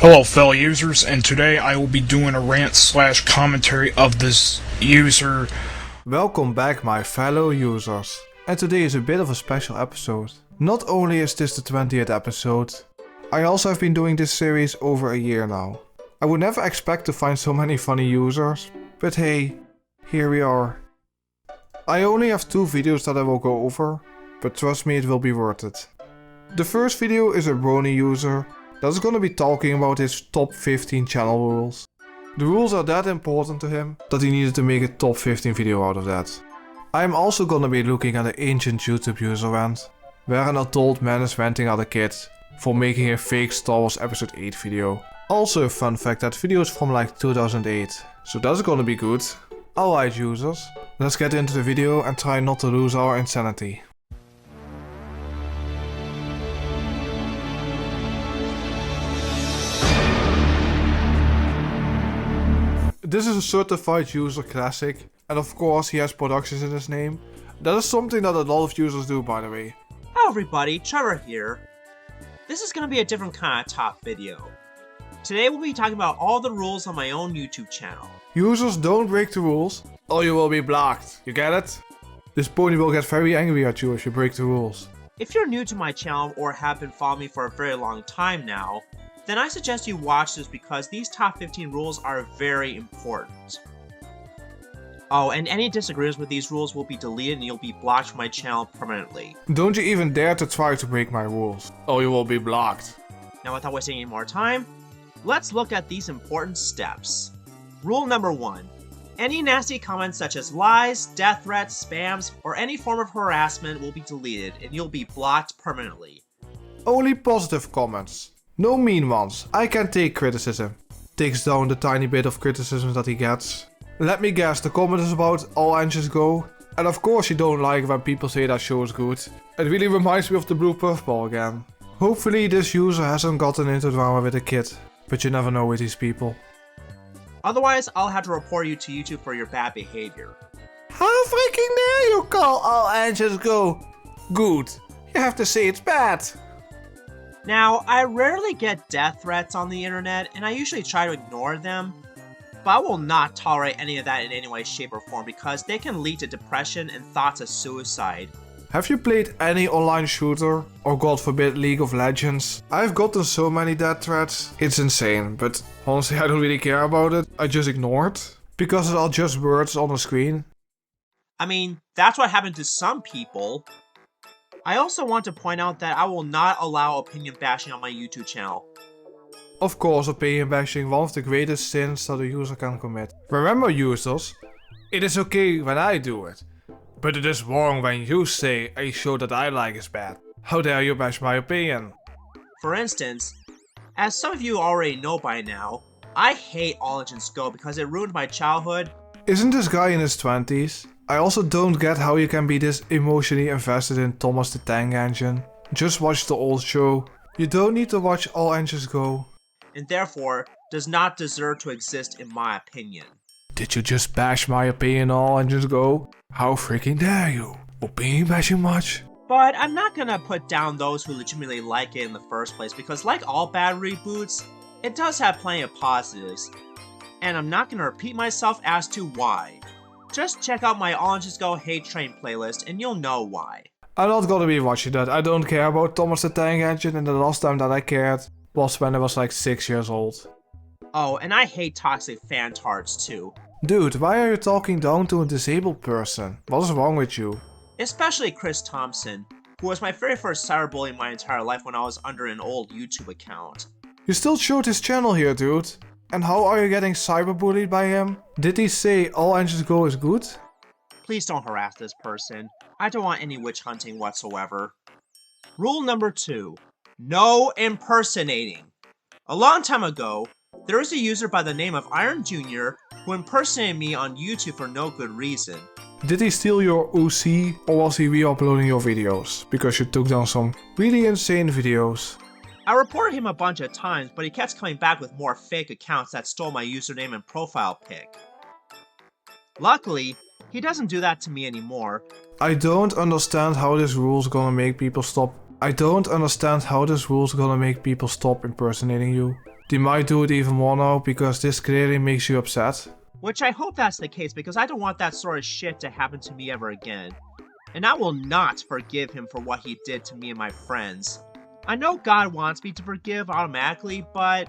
Hello fellow users, and today I will be doing a rant slash commentary of this user. Welcome back my fellow users, and today is a bit of a special episode. Not only is this the 20th episode, I also have been doing this series over a year now. I would never expect to find so many funny users, but hey, here we are. I only have 2 videos that I will go over, but trust me, it will be worth it. The first video is a Brony user that's gonna be talking about his top 15 channel rules. The rules are that important to him that he needed to make a top 15 video out of that. I am also gonna be looking at the ancient YouTube user rant, where an adult man is ranting at a kid for making a fake Star Wars Episode 8 video. Also a fun fact, that video is from like 2008, so that's gonna be good. Alright users, let's get into the video and try not to lose our insanity. This is a certified user classic, and of course he has productions in his name. That is something that a lot of users do, by the way. Hello everybody, Trevor here. This is going to be a different kind of top video. Today we'll be talking about all the rules on my own YouTube channel. Users, don't break the rules, or you will be blocked, you get it? This pony will get very angry at you if you break the rules. If you're new to my channel or have been following me for a very long time now, then I suggest you watch this because these top 15 rules are very important. Oh, and any disagreements with these rules will be deleted and you'll be blocked from my channel permanently. Don't you even dare to try to break my rules, or you will be blocked. Now without wasting any more time, let's look at these important steps. Rule number 1. Any nasty comments such as lies, death threats, spams, or any form of harassment will be deleted and you'll be blocked permanently. Only positive comments. No mean ones. I can take criticism. Takes down the tiny bit of criticism that he gets. Let me guess, the comment is about all engines go. And of course you don't like when people say that show is good. It really reminds me of the blue puffball again. Hopefully this user hasn't gotten into drama with a kid. But you never know with these people. Otherwise, I'll have to report you to YouTube for your bad behavior. How freaking dare you call all engines go good? You have to say it's bad. Now, I rarely get death threats on the internet, and I usually try to ignore them, but I will not tolerate any of that in any way, shape, or form because they can lead to depression and thoughts of suicide. Have you played any online shooter, or god forbid League of Legends? I've gotten so many death threats, it's insane, but honestly I don't really care about it, I just ignore it, because it's all just words on the screen. I mean, that's what happened to some people. I also want to point out that I will not allow opinion bashing on my YouTube channel. Of course, opinion bashing, one of the greatest sins that a user can commit. Remember users, it is okay when I do it, but it is wrong when you say a show that I like is bad. How dare you bash my opinion? For instance, as some of you already know by now, I hate All Engines Go because it ruined my childhood. Isn't this guy in his 20s? I also don't get how you can be this emotionally invested in Thomas the Tank Engine. Just watch the old show. You don't need to watch All Engines Go. And therefore, does not deserve to exist in my opinion. Did you just bash my opinion on All Engines Go? How freaking dare you? Opinion bashing much? But I'm not gonna put down those who legitimately like it in the first place because like all bad reboots, it does have plenty of positives. And I'm not gonna repeat myself as to why. Just check out my All Engines Go Hate Train playlist and you'll know why. I'm not gonna be watching that. I don't care about Thomas the Tank Engine, and the last time that I cared was when I was like 6 years old. Oh, and I hate toxic Fanarts too. Dude, why are you talking down to a disabled person? What is wrong with you? Especially Chris Thompson, who was my very first cyberbully in my entire life when I was under an old YouTube account. You still showed his channel here, dude. And how are you getting cyberbullied by him? Did he say All Engines Go is good? Please don't harass this person. I don't want any witch hunting whatsoever. Rule number 2. No impersonating. A long time ago, there was a user by the name of Iron Jr. who impersonated me on YouTube for no good reason. Did he steal your OC, or was he re-uploading your videos? Because you took down some really insane videos. I reported him a bunch of times, but he kept coming back with more fake accounts that stole my username and profile pic. Luckily, he doesn't do that to me anymore. I don't understand how this rule's gonna make people stop. I don't understand how this rule's gonna make people stop impersonating you. They might do it even more now because this clearly makes you upset. Which I hope that's the case because I don't want that sort of shit to happen to me ever again. And I will not forgive him for what he did to me and my friends. I know God wants me to forgive automatically, but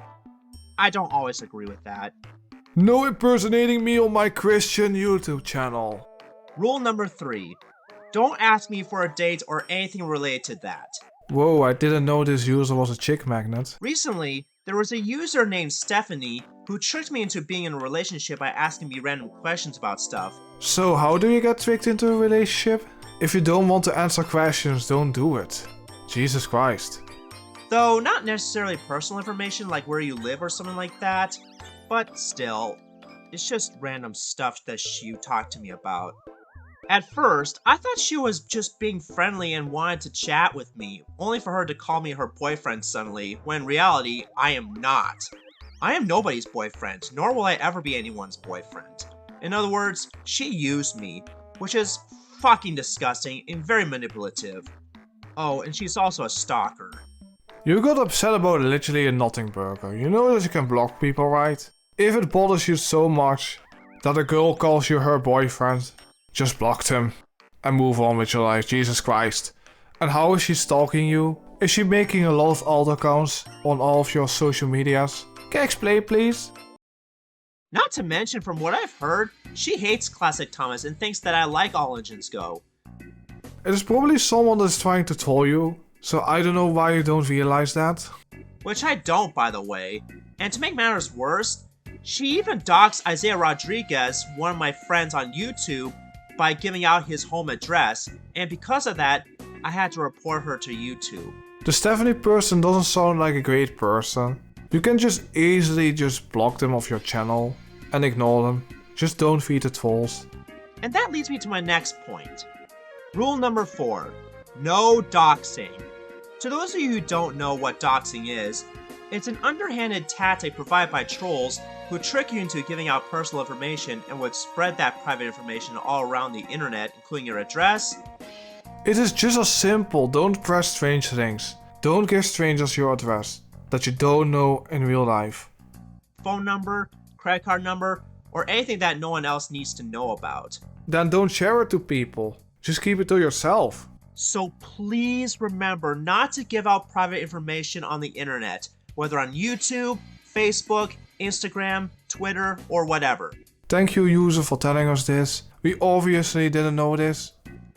I don't always agree with that. No impersonating me on my Christian YouTube channel. Rule number 3. Don't ask me for a date or anything related to that. Whoa, I didn't know this user was a chick magnet. Recently, there was a user named Stephanie who tricked me into being in a relationship by asking me random questions about stuff. So how do you get tricked into a relationship? If you don't want to answer questions, don't do it. Jesus Christ. Though not necessarily personal information like where you live or something like that, but still, it's just random stuff that she talked to me about. At first, I thought she was just being friendly and wanted to chat with me, only for her to call me her boyfriend suddenly, when in reality, I am not. I am nobody's boyfriend, nor will I ever be anyone's boyfriend. In other words, she used me, which is fucking disgusting and very manipulative. Oh, and she's also a stalker. You got upset about literally a nothing burger. You know that you can block people, right? If it bothers you so much that a girl calls you her boyfriend, just block him and move on with your life, Jesus Christ. And how is she stalking you? Is she making a lot of alt accounts on all of your social medias? Can you explain, please? Not to mention, from what I've heard, she hates Classic Thomas and thinks that I like All Engines Go. It is probably someone that's trying to troll you, so I don't know why you don't realize that. Which I don't, by the way. And to make matters worse, she even doxed Isaiah Rodriguez, one of my friends on YouTube, by giving out his home address, and because of that, I had to report her to YouTube. The Stephanie person doesn't sound like a great person. You can just easily just block them off your channel and ignore them. Just don't feed the trolls. And that leads me to my next point. Rule number 4. No doxing. To those of you who don't know what doxing is, it's an underhanded tactic provided by trolls who trick you into giving out personal information and would spread that private information all around the internet, including your address. It is just as simple, don't press strange things. Don't give strangers your address that you don't know in real life. Phone number, credit card number, or anything that no one else needs to know about. Then don't share it to people. Just keep it to yourself. So please remember not to give out private information on the internet, whether on YouTube, Facebook, Instagram, Twitter, or whatever. Thank you, user, for telling us this. We obviously didn't know this.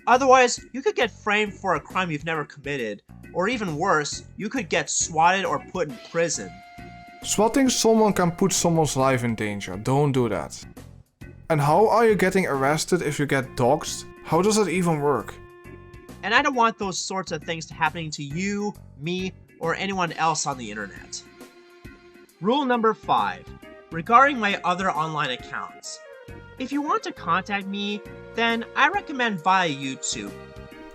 Otherwise, you could get framed for a crime you've never committed, or even worse, you could get swatted or put in prison. Swatting someone can put someone's life in danger. Don't do that. And how are you getting arrested if you get doxxed? How does that even work? And I don't want those sorts of things happening to you, me, or anyone else on the internet. Rule number 5. Regarding my other online accounts. If you want to contact me, then I recommend via YouTube.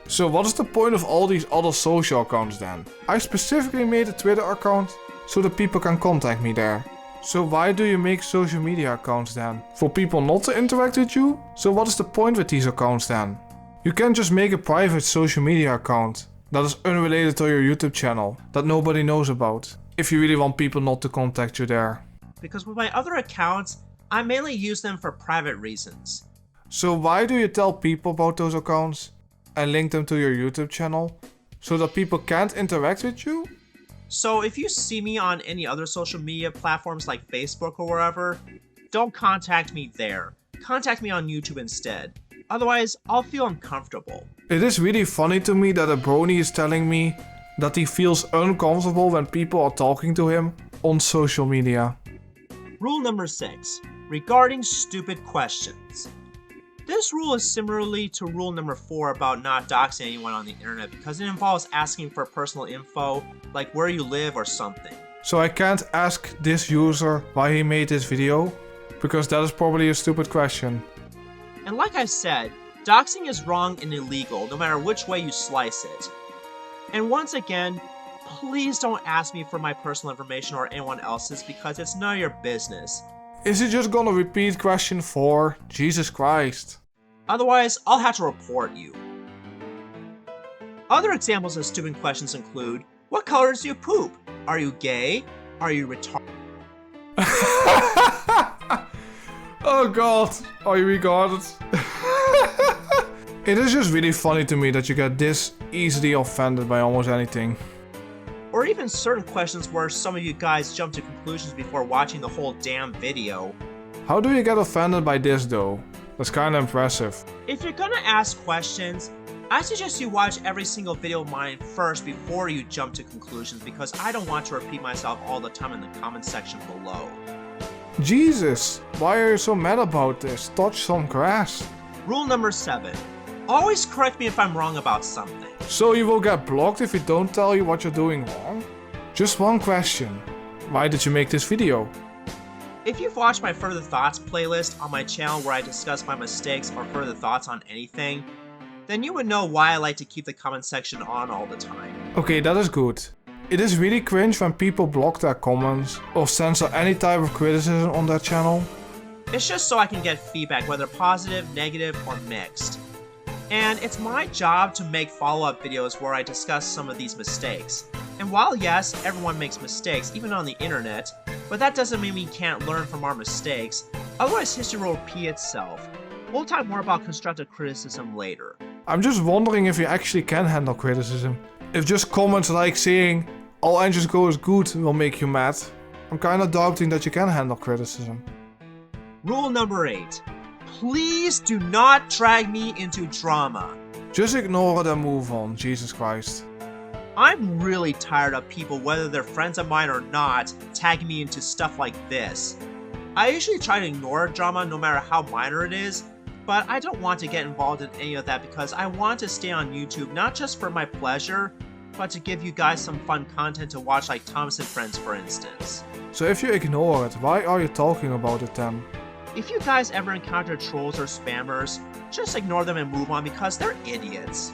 So what is the point of all these other social accounts then? I specifically made a Twitter account so that people can contact me there. So why do you make social media accounts then? For people not to interact with you? So what is the point with these accounts then? You can just make a private social media account that is unrelated to your YouTube channel that nobody knows about. If you really want people not to contact you there. Because with my other accounts, I mainly use them for private reasons. So why do you tell people about those accounts and link them to your YouTube channel? So that people can't interact with you? So if you see me on any other social media platforms like Facebook or wherever, don't contact me there. Contact me on YouTube instead. Otherwise, I'll feel uncomfortable. It is really funny to me that a Brony is telling me that he feels uncomfortable when people are talking to him on social media. Rule number 6. Regarding stupid questions. This rule is similarly to rule number 4 about not doxing anyone on the internet because it involves asking for personal info, like where you live or something. So I can't ask this user why he made this video? Because that is probably a stupid question. And like I said, doxing is wrong and illegal no matter which way you slice it. And once again, please don't ask me for my personal information or anyone else's because it's none of your business. Is he just gonna repeat question 4? Jesus Christ. Otherwise, I'll have to report you. Other examples of stupid questions include, what colors do you poop? Are you gay? Are you retarded? Oh god, are you regarded? It is just really funny to me that you get this easily offended by almost anything. Or even certain questions where some of you guys jump to conclusions before watching the whole damn video. How do you get offended by this though? That's kinda impressive. If you're gonna ask questions, I suggest you watch every single video of mine first before you jump to conclusions, because I don't want to repeat myself all the time in the comment section below. Jesus, why are you so mad about this? Touch some grass. Rule number 7. Always correct me if I'm wrong about something. So you will get blocked if you don't tell you what you're doing wrong? Just one question. Why did you make this video? If you've watched my Further Thoughts playlist on my channel where I discuss my mistakes or further thoughts on anything, then you would know why I like to keep the comment section on all the time. Okay, that is good. It is really cringe when people block their comments or censor any type of criticism on their channel. It's just so I can get feedback, whether positive, negative, or mixed. And it's my job to make follow-up videos where I discuss some of these mistakes. And while yes, everyone makes mistakes, even on the internet, but that doesn't mean we can't learn from our mistakes, otherwise history will repeat itself. We'll talk more about constructive criticism later. I'm just wondering if you actually can handle criticism. If just comments like saying, all engines go is good will make you mad. I'm kinda doubting that you can handle criticism. Rule number 8. Please do not drag me into drama. Just ignore it and move on, Jesus Christ. I'm really tired of people, whether they're friends of mine or not, tagging me into stuff like this. I usually try to ignore drama no matter how minor it is, but I don't want to get involved in any of that because I want to stay on YouTube not just for my pleasure, but to give you guys some fun content to watch, like Thomas and Friends for instance. So if you ignore it, why are you talking about it then? If you guys ever encounter trolls or spammers, just ignore them and move on because they're idiots.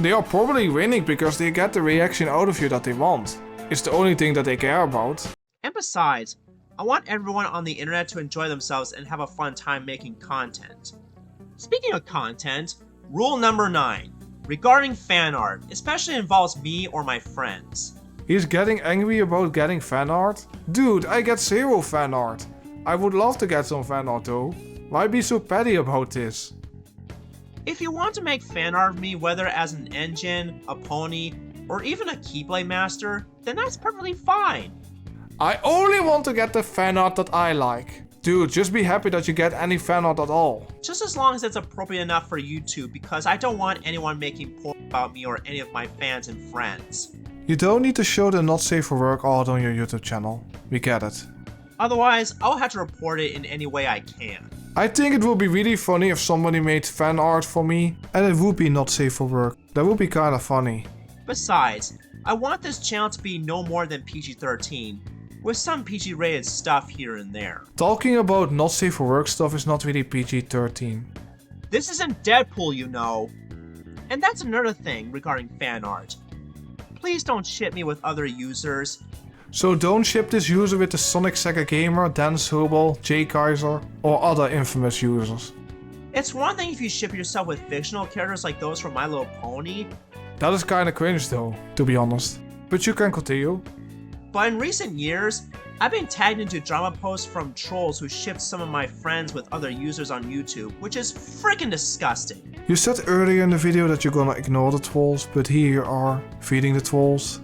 They are probably winning because they get the reaction out of you that they want. It's the only thing that they care about. And besides, I want everyone on the internet to enjoy themselves and have a fun time making content. Speaking of content, rule number 9. Regarding fan art, especially involves me or my friends. He's getting angry about getting fan art? Dude, I get 0 fan art. I would love to get some fan art though. Why be so petty about this? If you want to make fan art of me, whether as an engine, a pony, or even a Keyblade master, then that's perfectly fine. I only want to get the fan art that I like. Dude, just be happy that you get any fan art at all. Just as long as it's appropriate enough for YouTube, because I don't want anyone making poor about me or any of my fans and friends. You don't need to show the not safe for work art on your YouTube channel. We get it. Otherwise, I'll have to report it in any way I can. I think it would be really funny if somebody made fan art for me and it would be not safe for work. That would be kinda funny. Besides, I want this channel to be no more than PG-13, with some PG rated stuff here and there. Talking about not safe for work stuff is not really PG-13. This isn't Deadpool, you know. And that's another thing regarding fan art. Please don't ship me with other users. So don't ship this user with the Sonic Sega Gamer, Dan Sobel, Jay Kaiser, or other infamous users. It's one thing if you ship yourself with fictional characters like those from My Little Pony. That is kinda cringe though, to be honest. But you can continue. But in recent years, I've been tagged into drama posts from trolls who shipped some of my friends with other users on YouTube, which is freaking disgusting. You said earlier in the video that you're gonna ignore the trolls, but here you are, feeding the trolls.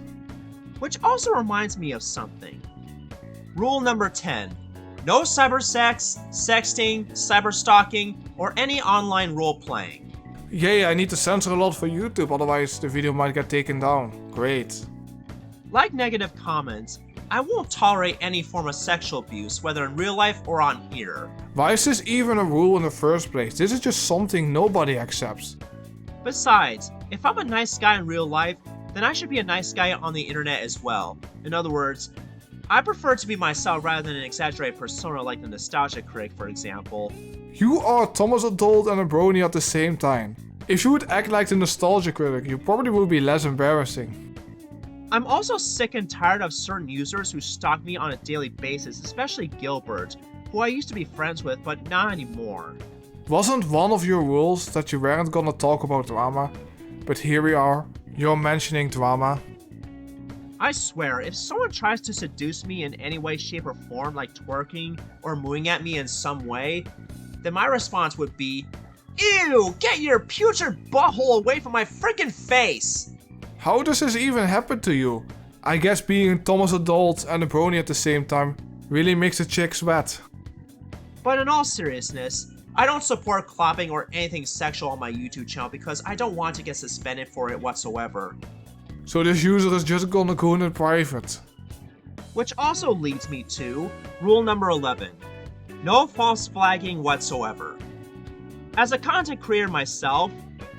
Which also reminds me of something. Rule number 10. No cybersex, sexting, cyberstalking, or any online role-playing. Yay, I need to censor a lot for YouTube, otherwise the video might get taken down. Great. Like negative comments, I won't tolerate any form of sexual abuse, whether in real life or on here. Why is this even a rule in the first place? This is just something nobody accepts. Besides, if I'm a nice guy in real life, then I should be a nice guy on the internet as well. In other words, I prefer to be myself rather than an exaggerated persona like the Nostalgia Critic, for example. You are Thomas Adult and a Brony at the same time. If you would act like the Nostalgia Critic, you probably would be less embarrassing. I'm also sick and tired of certain users who stalk me on a daily basis, especially Gilbert, who I used to be friends with, but not anymore. Wasn't one of your rules that you weren't gonna talk about drama? But here we are, you're mentioning drama. I swear, if someone tries to seduce me in any way, shape, or form, like twerking or mooing at me in some way, then my response would be, "Ew, get your putrid butthole away from my freaking face!" How does this even happen to you? I guess being Thomas adult and a brony at the same time really makes a chick sweat. But in all seriousness, I don't support clapping or anything sexual on my YouTube channel because I don't want to get suspended for it whatsoever. So this user is just gonna go in private. Which also leads me to rule number 11. No false flagging whatsoever. As a content creator myself,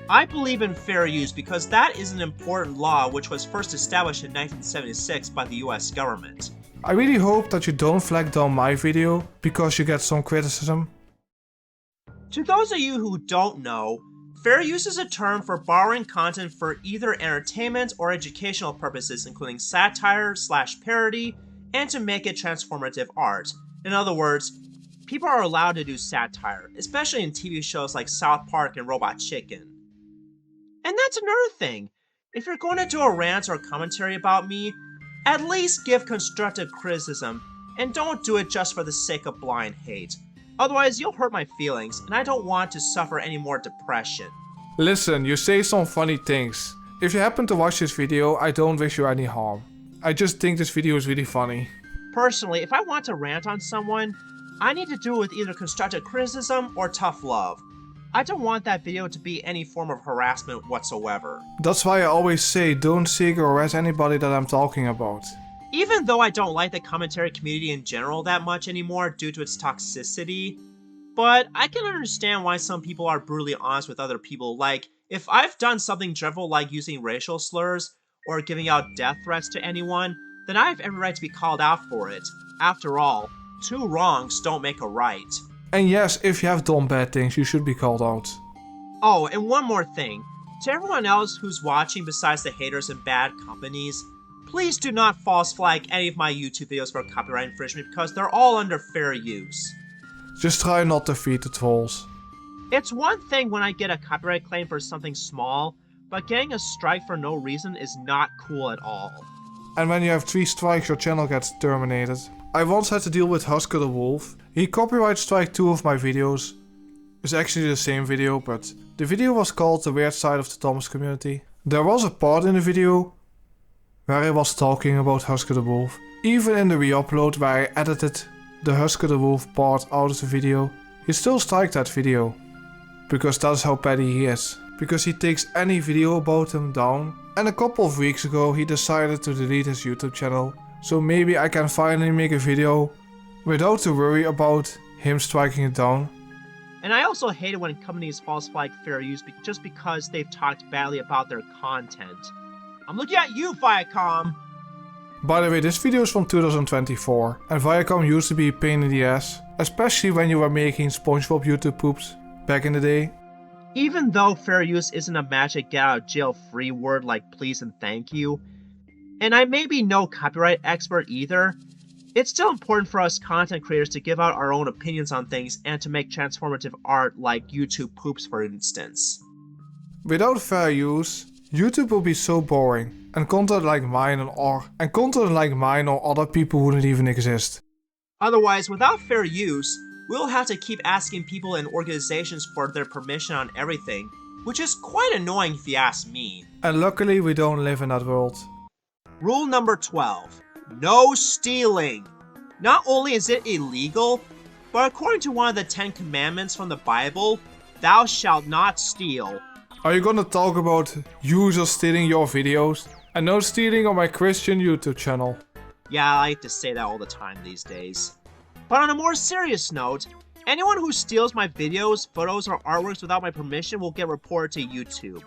I believe in fair use because that is an important law which was first established in 1976 by the US government. I really hope that you don't flag down my video because you get some criticism. To those of you who don't know, fair use is a term for borrowing content for either entertainment or educational purposes, including satire/parody, and to make it transformative art. In other words, people are allowed to do satire, especially in TV shows like South Park and Robot Chicken. And that's another thing. If you're going to do a rant or commentary about me, at least give constructive criticism, and don't do it just for the sake of blind hate. Otherwise, you'll hurt my feelings, and I don't want to suffer any more depression. Listen, you say some funny things. If you happen to watch this video, I don't wish you any harm. I just think this video is really funny. Personally, if I want to rant on someone, I need to do it with either constructive criticism or tough love. I don't want that video to be any form of harassment whatsoever. That's why I always say don't seek or harass anybody that I'm talking about. Even though I don't like the commentary community in general that much anymore due to its toxicity, but I can understand why some people are brutally honest with other people. Like, if I've done something dreadful like using racial slurs or giving out death threats to anyone, then I have every right to be called out for it. After all, two wrongs don't make a right. And yes, if you have done bad things, you should be called out. Oh, and one more thing. To everyone else who's watching besides the haters and bad companies, please do not false flag any of my YouTube videos for copyright infringement because they're all under fair use. Just try not to feed the trolls. It's one thing when I get a copyright claim for something small, but getting a strike for no reason is not cool at all. And when you have 3 strikes, your channel gets terminated. I once had to deal with Husker the Wolf. He copyright strike 2 of my videos. It's actually the same video, but the video was called The Weird Side of the Thomas Community. There was a part in the video where I was talking about Husker the Wolf. Even in the re-upload where I edited the Husker the Wolf part out of the video, he still striked that video. Because that's how petty he is. Because he takes any video about him down. And a couple of weeks ago he decided to delete his YouTube channel. So maybe I can finally make a video without to worry about him striking it down. And I also hate it when companies false flag fair use just because they've talked badly about their content. I'm looking at you, Viacom! By the way, this video is from 2024, and Viacom used to be a pain in the ass, especially when you were making SpongeBob YouTube poops back in the day. Even though fair use isn't a magic get out of jail free word like please and thank you, and I may be no copyright expert either, it's still important for us content creators to give out our own opinions on things and to make transformative art like YouTube poops, for instance. Without fair use, YouTube will be so boring, and content like mine or other people wouldn't even exist. Otherwise, without fair use, we'll have to keep asking people and organizations for their permission on everything, which is quite annoying if you ask me. And luckily we don't live in that world. Rule number 12. No stealing! Not only is it illegal, but according to one of the 10 commandments from the Bible, thou shalt not steal. Are you gonna talk about users stealing your videos? And no stealing on my Christian YouTube channel. Yeah, I like to say that all the time these days. But on a more serious note, anyone who steals my videos, photos, or artworks without my permission will get reported to YouTube.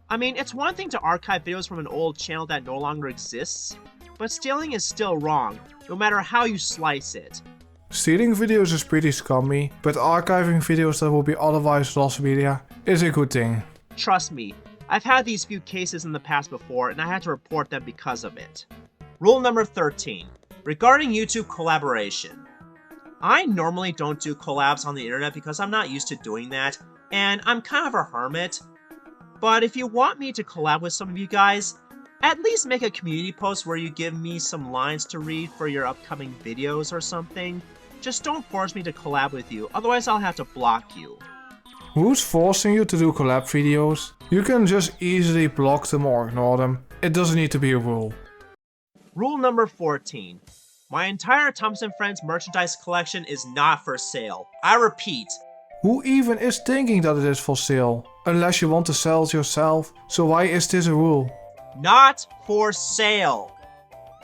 I mean, it's one thing to archive videos from an old channel that no longer exists, but stealing is still wrong, no matter how you slice it. Stealing videos is pretty scummy, but archiving videos that will be otherwise lost media is a good thing. Trust me, I've had these few cases in the past before, and I had to report them because of it. Rule number 13. Regarding YouTube collaboration. I normally don't do collabs on the internet because I'm not used to doing that, and I'm kind of a hermit. But if you want me to collab with some of you guys, At least make a community post where you give me some lines to read for your upcoming videos or something. Just don't force me to collab with you, otherwise I'll have to block you. Who's forcing you to do collab videos? You can just easily block them or ignore them. It doesn't need to be a rule. Rule number 14. My entire Thomas & Friends merchandise collection is not for sale. I repeat. Who even is thinking that it is for sale? Unless you want to sell it yourself. So why is this a rule? Not for sale.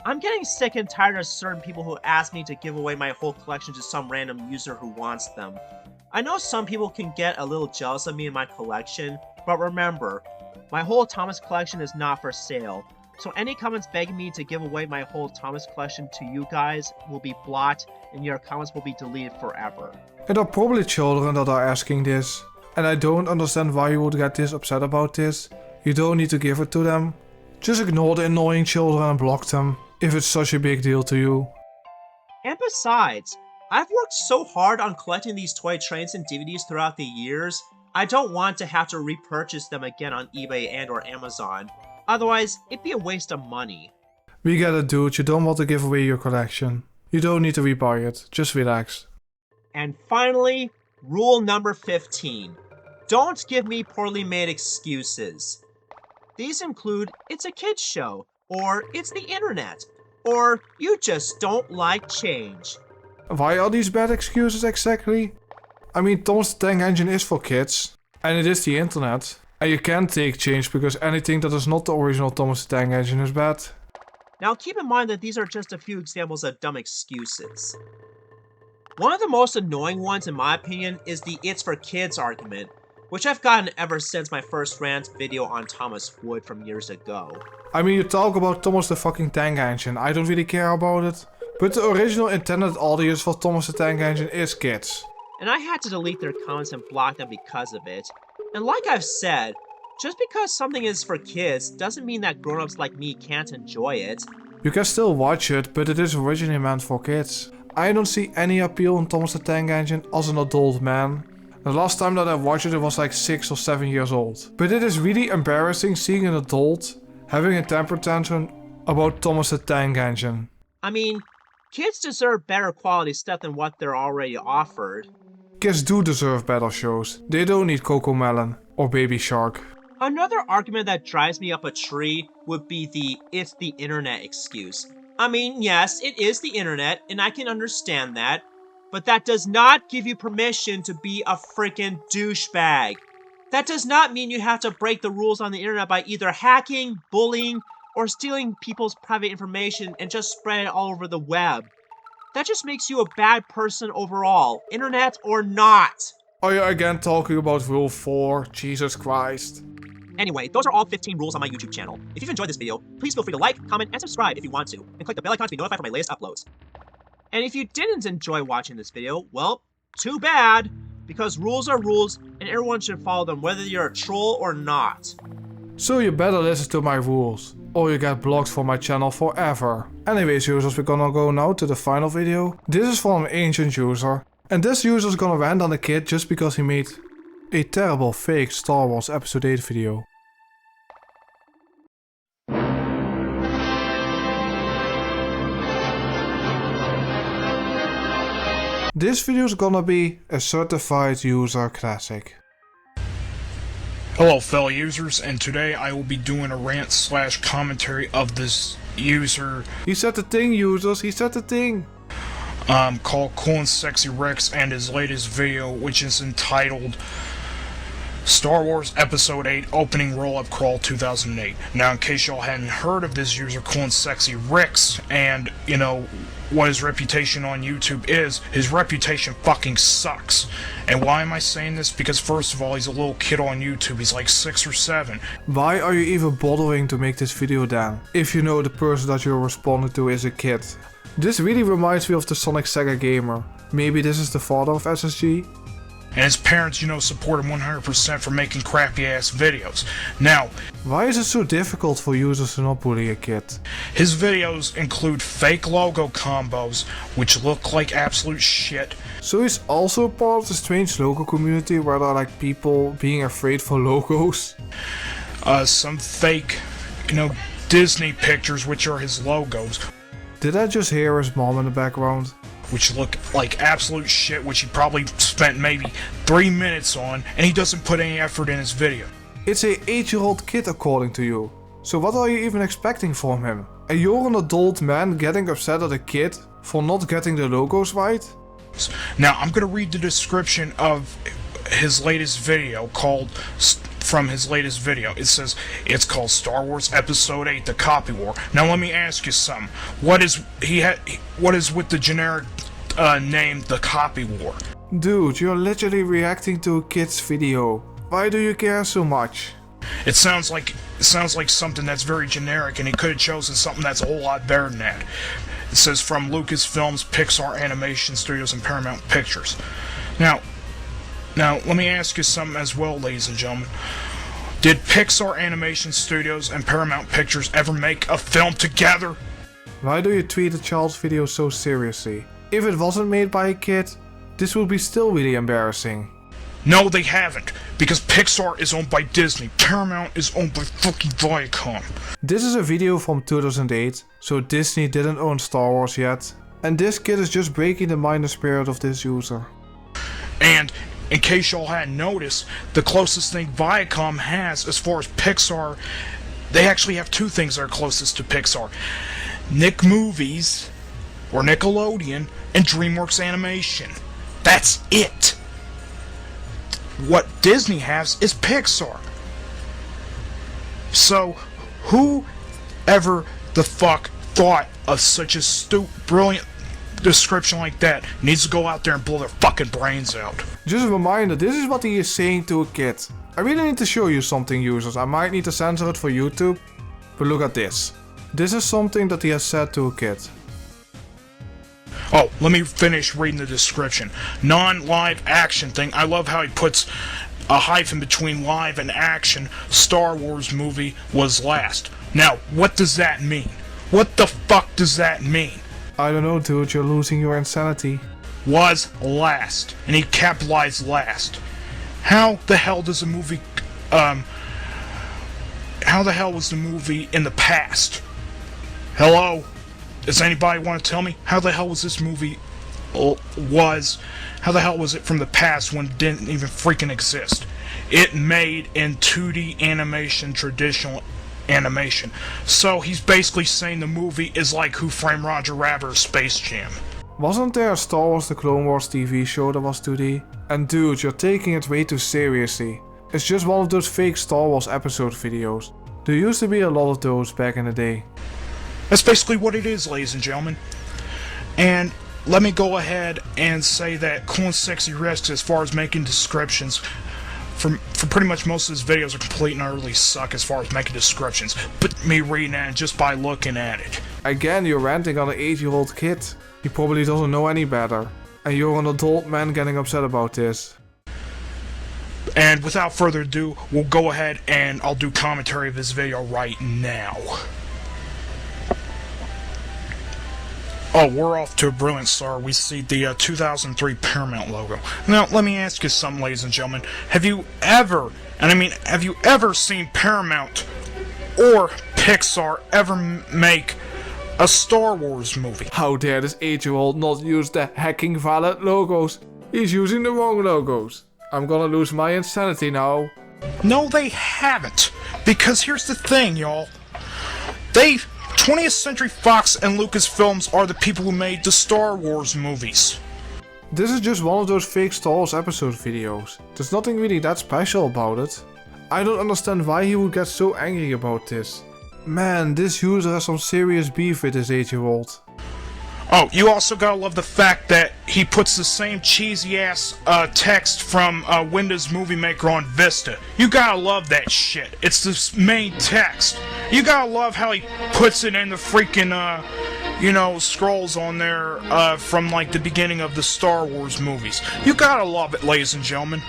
I'm getting sick and tired of certain people who ask me to give away my whole collection to some random user who wants them. I know some people can get a little jealous of me and my collection, but remember, my whole Thomas collection is not for sale. So any comments begging me to give away my whole Thomas collection to you guys will be blocked and your comments will be deleted forever. There are probably children that are asking this. And I don't understand why you would get this upset about this. You don't need to give it to them. Just ignore the annoying children and block them, if it's such a big deal to you. And besides, I've worked so hard on collecting these toy trains and DVDs throughout the years, I don't want to have to repurchase them again on eBay and or Amazon. Otherwise, it'd be a waste of money. We get it, dude. You don't want to give away your collection. You don't need to rebuy it. Just relax. And finally, rule number 15. Don't give me poorly made excuses. These include, it's a kid's show, or it's the internet, or you just don't like change. Why are these bad excuses exactly? I mean, Thomas the Tank Engine is for kids, and it is the internet. And you can't take change because anything that is not the original Thomas the Tank Engine is bad. Now keep in mind that these are just a few examples of dumb excuses. One of the most annoying ones in my opinion is the it's for kids argument, which I've gotten ever since my first rant video on Thomas Wood from years ago. I mean, you talk about Thomas the fucking Tank Engine, I don't really care about it. But the original intended audience for Thomas the Tank Engine is kids. And I had to delete their comments and block them because of it. And like I've said, just because something is for kids doesn't mean that grown-ups like me can't enjoy it. You can still watch it, but it is originally meant for kids. I don't see any appeal in Thomas the Tank Engine as an adult man. The last time that I watched it, it was like 6 or 7 years old. But it is really embarrassing seeing an adult having a temper tantrum about Thomas the Tank Engine. I mean, kids deserve better quality stuff than what they're already offered. Kids do deserve better shows. They don't need Coco Melon or Baby Shark. Another argument that drives me up a tree would be the it's the internet excuse. I mean, yes, it is the internet, and I can understand that, but that does not give you permission to be a freaking douchebag. That does not mean you have to break the rules on the internet by either hacking, bullying, or stealing people's private information and just spread it all over the web. That just makes you a bad person overall, internet or not. Are you again talking about Rule 4? Jesus Christ. Anyway, those are all 15 rules on my YouTube channel. If you've enjoyed this video, please feel free to like, comment, and subscribe if you want to, and click the bell icon to be notified for my latest uploads. And if you didn't enjoy watching this video, well, too bad, because rules are rules, and everyone should follow them whether you're a troll or not. So you better listen to my rules, or you get blocked from my channel forever. Anyways users, we're gonna go now to the final video. This is from an ancient user, and this user is gonna rant on a kid just because he made a terrible fake Star Wars Episode 8 video. This video is gonna be a certified user classic. Hello fellow users, and today I will be doing a rant slash commentary of this user. He said the thing users, he said the thing. Called Cool and Sexy Rex, and his latest video, which is entitled Star Wars Episode 8 Opening Roll-Up Crawl 2008. Now, in case y'all hadn't heard of this user, Cool and Sexy Rex, and, you know, what his reputation on YouTube is, his reputation fucking sucks. And why am I saying this? Because first of all, he's a little kid on YouTube, he's like 6 or 7. Why are you even bothering to make this video then, if you know the person that you're responding to is a kid? This really reminds me of the Sonic Sega gamer. Maybe this is the father of SSG? And his parents, you know, support him 100% for making crappy ass videos. Now, why is it so difficult for users to not bully a kid? His videos include fake logo combos, which look like absolute shit. So he's also part of the strange logo community where there are like people being afraid for logos? Some fake, you know, Disney pictures, which are his logos, Did I just hear his mom in the background? which look like absolute shit, which he probably spent maybe 3 minutes on, and he doesn't put any effort in his video. It's a 8-year-old kid according to you. So what are you even expecting from him? And you're an adult man getting upset at a kid for not getting the logos right? Now, I'm gonna read the description of his latest video from his latest video. It says, it's called Star Wars Episode 8, The Copy War. Now let me ask you something. What is with the generic name, The Copy War? Dude, you're literally reacting to a kid's video. Why do you care so much? It sounds like something that's very generic, and he could have chosen something that's a whole lot better than that. It says from Lucasfilms, Pixar Animation Studios, and Paramount Pictures. Now, let me ask you something as well, ladies and gentlemen. Did Pixar Animation Studios and Paramount Pictures ever make a film together? Why do you treat a child's video so seriously? If it wasn't made by a kid, this would be still really embarrassing. No, they haven't, because Pixar is owned by Disney. Paramount is owned by fucking Viacom. This is a video from 2008, so Disney didn't own Star Wars yet. And this kid is just breaking the mind and spirit of this user. And in case y'all hadn't noticed, the closest thing Viacom has as far as Pixar, they actually have two things that are closest to Pixar. Nick Movies, or Nickelodeon, and DreamWorks Animation. That's it. What Disney has is Pixar. So, whoever the fuck thought of such a brilliant description like that needs to go out there and blow their fucking brains out. Just a reminder, this is what he is saying to a kid. I really need to show you something, users. I might need to censor it for YouTube, but look at this. This is something that he has said to a kid. Oh, let me finish reading the description. Non-live action thing. I love how he puts a hyphen between live and action. Star Wars movie was last. Now, what does that mean? What the fuck does that mean? I don't know, dude, you're losing your insanity. Was last. And he capitalized last. How the hell does a movie, how the hell was the movie in the past? Hello? Does anybody want to tell me? How the hell was this movie how the hell was it from the past when it didn't even freaking exist? It made in 2D animation, traditional animation. So he's basically saying the movie is like Who Framed Roger Rabbit or Space Jam. Wasn't there a Star Wars The Clone Wars TV show that was 2D? And dude, you're taking it way too seriously. It's just one of those fake Star Wars episode videos. There used to be a lot of those back in the day. That's basically what it is, ladies and gentlemen. And let me go ahead and say that Cool and Sexy Risks, as far as making descriptions, for pretty much most of his videos are complete and utterly suck as far as making descriptions. But me reading it just by looking at it. Again, you're ranting on an 8-year-old kid. He probably doesn't know any better. And you're an adult man getting upset about this. And without further ado, we'll go ahead and I'll do commentary of this video right now. Oh, we're off to a brilliant start. We see the 2003 Paramount logo. Now, let me ask you something, ladies and gentlemen. Have you ever seen Paramount or Pixar ever make a Star Wars movie? How dare this 8-year-old not use the hacking valid logos? He's using the wrong logos. I'm gonna lose my insanity now. No, they haven't. Because here's the thing, y'all. 20th Century Fox and Lucasfilms are the people who made the Star Wars movies. This is just one of those fake Star Wars episode videos. There's nothing really that special about it. I don't understand why he would get so angry about this. Man, this user has some serious beef with this 8-year-old. Oh, you also gotta love the fact that he puts the same cheesy ass text from Windows Movie Maker on Vista. You gotta love that shit. It's the main text. You gotta love how he puts it in the freaking, scrolls on there from like the beginning of the Star Wars movies. You gotta love it, ladies and gentlemen.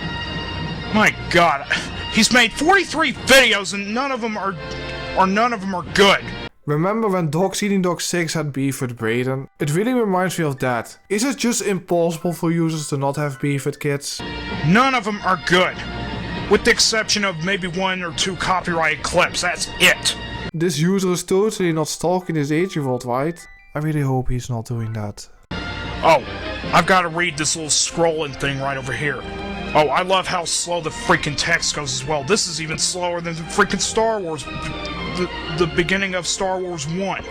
My God, he's made 43 videos and none of them are good. Remember when Doxing Dog 6 had beef with Braden? It really reminds me of that. Is it just impossible for users to not have beef with kids? None of them are good. With the exception of maybe 1 or 2 copyrighted clips, that's it. This user is totally not stalking this 8-year-old, right? I really hope he's not doing that. Oh, I've got to read this little scrolling thing right over here. Oh, I love how slow the freaking text goes as well. This is even slower than the freaking Star Wars, the beginning of Star Wars 1.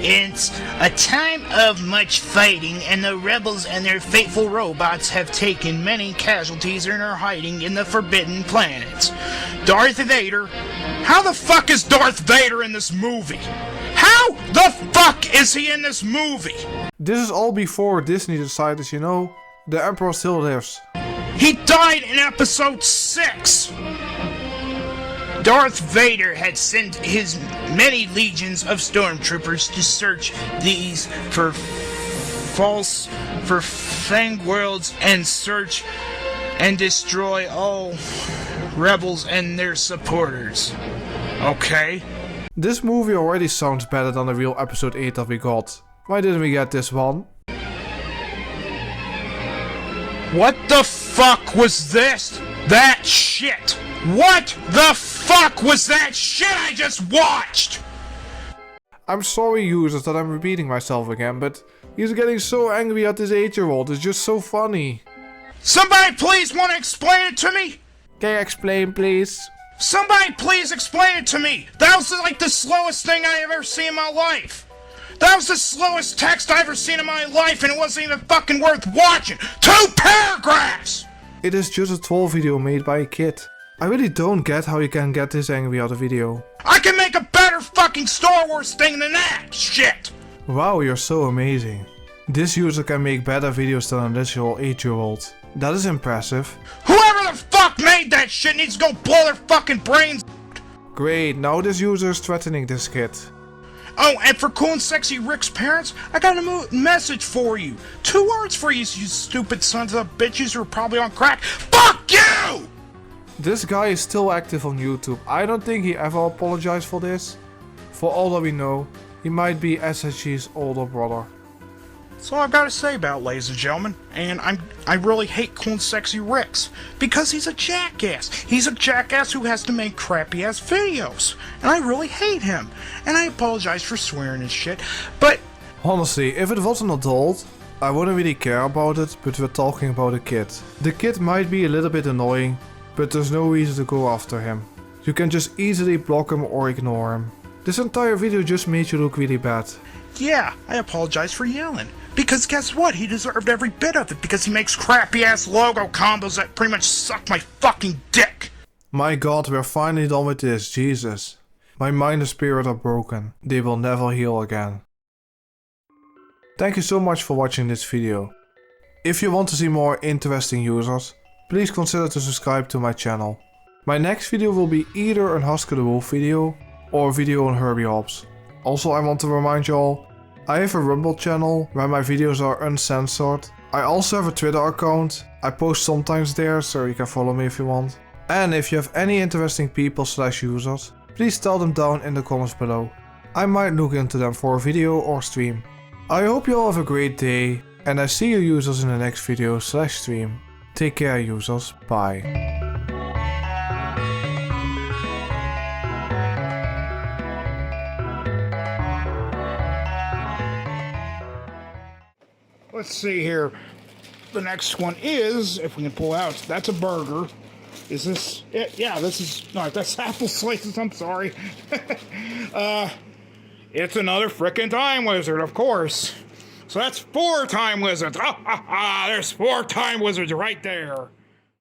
It's a time of much fighting, and the rebels and their faithful robots have taken many casualties and are hiding in the Forbidden Planets. Darth Vader? How the fuck is Darth Vader in this movie? How the fuck is he in this movie? This is all before Disney decided, you know, the Emperor still lives. He died in episode 6! Darth Vader had sent his many legions of stormtroopers to search these for fang worlds and search and destroy all rebels and their supporters. Okay. This movie already sounds better than the real episode 8 that we got. Why didn't we get this one? What the fuck was this? That shit! What the fuck was that shit I just watched? I'm sorry users that I'm repeating myself again, but he's getting so angry at this 8-year-old, it's just so funny. Somebody please want to explain it to me? Can you explain please? Somebody please explain it to me! That was like the slowest thing I ever seen in my life! That was the slowest text I ever seen in my life, and it wasn't even fucking worth watching! 2 paragraphs! It is just a troll video made by a kid. I really don't get how you can get this angry at a video. I can make a better fucking Star Wars thing than that shit! Wow, you're so amazing. This user can make better videos than a literal 8-year-old. That is impressive. Whoever the fuck made that shit needs to go blow their fucking brains. Great, now this user is threatening this kid. Oh, and for Cool and Sexy Rick's parents, I got a message for you. 2 words for you, you stupid sons of bitches who are probably on crack. Fuck you! This guy is still active on YouTube. I don't think he ever apologized for this. For all that we know, he might be SSG's older brother. That's all I've got to say about it, ladies and gentlemen. And I really hate Cool and Sexy Rick's because he's a jackass. He's a jackass who has to make crappy ass videos. And I really hate him. And I apologize for swearing and shit. But Honestly, if it was an adult, I wouldn't really care about it, but we're talking about a kid. The kid might be a little bit annoying, but there's no reason to go after him. You can just easily block him or ignore him. This entire video just made you look really bad. yeah, I apologize for yelling. Because guess what? He deserved every bit of it because he makes crappy ass logo combos that pretty much suck my fucking dick. My god, we're finally done with this, Jesus. My mind and spirit are broken. They will never heal again. Thank you so much for watching this video. If you want to see more interesting users, please consider to subscribe to my channel. My next video will be either an Husker the Wolf video or a video on Herbie Hobbs. Also, I want to remind you all, I have a Rumble channel where my videos are uncensored. I also have a Twitter account. I post sometimes there, so you can follow me if you want. And if you have any interesting people / users, please tell them down in the comments below. I might look into them for a video or stream. I hope you all have a great day, and I see you users in the next video / stream. Take care users, bye. Let's see here. The next one is, if we can pull out, that's a burger. Is this it? Yeah, this is, no, that's apple slices, I'm sorry. It's another frickin' time wizard, of course. So that's 4 time wizards. There's 4 time wizards right there.